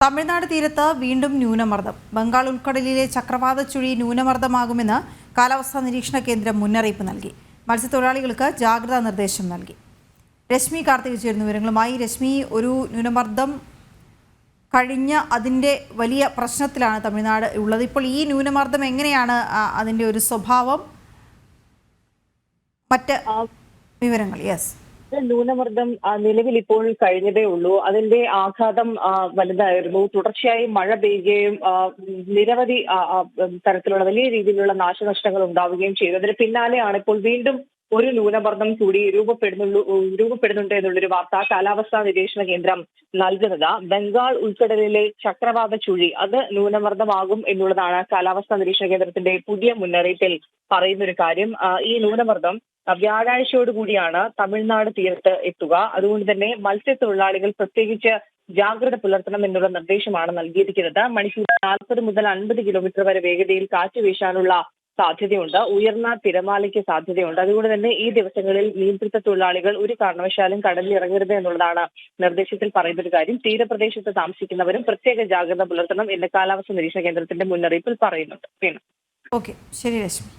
തമിഴ്നാട് തീരത്ത് വീണ്ടും ന്യൂനമർദ്ദം. ബംഗാൾ ഉൾക്കടലിലെ ചക്രവാത ചുഴി ന്യൂനമർദ്ദമാകുമെന്ന് കാലാവസ്ഥാ നിരീക്ഷണ കേന്ദ്രം മുന്നറിയിപ്പ് നൽകി. മത്സ്യത്തൊഴിലാളികൾക്ക് ജാഗ്രതാ നിർദ്ദേശം നൽകി. രശ്മി കാർത്തിക് ചേരുന്ന വിവരങ്ങളുമായി. രശ്മി, ഒരു ന്യൂനമർദ്ദം കഴിഞ്ഞ അതിൻ്റെ വലിയ പ്രശ്നത്തിലാണ് തമിഴ്നാട് ഉള്ളത്. ഇപ്പോൾ ഈ ന്യൂനമർദ്ദം എങ്ങനെയാണ് അതിൻ്റെ ഒരു സ്വഭാവം, മറ്റ് വിവരങ്ങൾ? യെസ്, ന്യൂനമർദ്ദം നിലവിൽ ഇപ്പോൾ കഴിഞ്ഞതേ ഉള്ളൂ. അതിന്റെ ആഘാതം വലുതായിരുന്നു. തുടർച്ചയായി മഴ പെയ്യുകയും നിരവധി തരത്തിലുള്ള വലിയ രീതിയിലുള്ള നാശനഷ്ടങ്ങൾ ഉണ്ടാവുകയും ചെയ്തു. അതിന് പിന്നാലെയാണ് ഇപ്പോൾ വീണ്ടും ഒരു ന്യൂനമർദ്ദം കൂടി രൂപപ്പെടുന്നുണ്ട് എന്നുള്ളൊരു വാർത്ത കാലാവസ്ഥാ നിരീക്ഷണ കേന്ദ്രം നൽകുന്നത്. ബംഗാൾ ഉൾക്കടലിലെ ചക്രവാത ചുഴി അത് ന്യൂനമർദ്ദമാകും എന്നുള്ളതാണ് കാലാവസ്ഥാ നിരീക്ഷണ കേന്ദ്രത്തിന്റെ പുതിയ മുന്നറിയിപ്പിൽ പറയുന്നൊരു കാര്യം. ഈ ന്യൂനമർദ്ദം വ്യാഴാഴ്ചയോടുകൂടിയാണ് തമിഴ്നാട് തീരത്ത് എത്തുക. അതുകൊണ്ട് തന്നെ മത്സ്യത്തൊഴിലാളികൾ പ്രത്യേകിച്ച് ജാഗ്രത പുലർത്തണം എന്നുള്ള നിർദ്ദേശമാണ് നൽകിയിരിക്കുന്നത്. മണിക്കൂർ 40 മുതൽ 50 കിലോമീറ്റർ വരെ വേഗതയിൽ കാറ്റ് വീശാനുള്ള സാധ്യതയുണ്ട്. ഉയർന്ന തിരമാലയ്ക്ക് സാധ്യതയുണ്ട്. അതുകൊണ്ട് തന്നെ ഈ ദിവസങ്ങളിൽ മീൻപിടുത്ത തൊഴിലാളികൾ ഒരു കാരണവശാലും കടലിൽ ഇറങ്ങരുത് എന്നുള്ളതാണ് നിർദ്ദേശത്തിൽ പറയുന്ന ഒരു കാര്യം. തീരപ്രദേശത്ത് താമസിക്കുന്നവരും പ്രത്യേക ജാഗ്രത പുലർത്തണം എന്ന് കാലാവസ്ഥാ നിരീക്ഷണ കേന്ദ്രത്തിന്റെ മുന്നറിയിപ്പിൽ പറയുന്നുണ്ട്. ഓക്കെ, ശരി രശ്മി.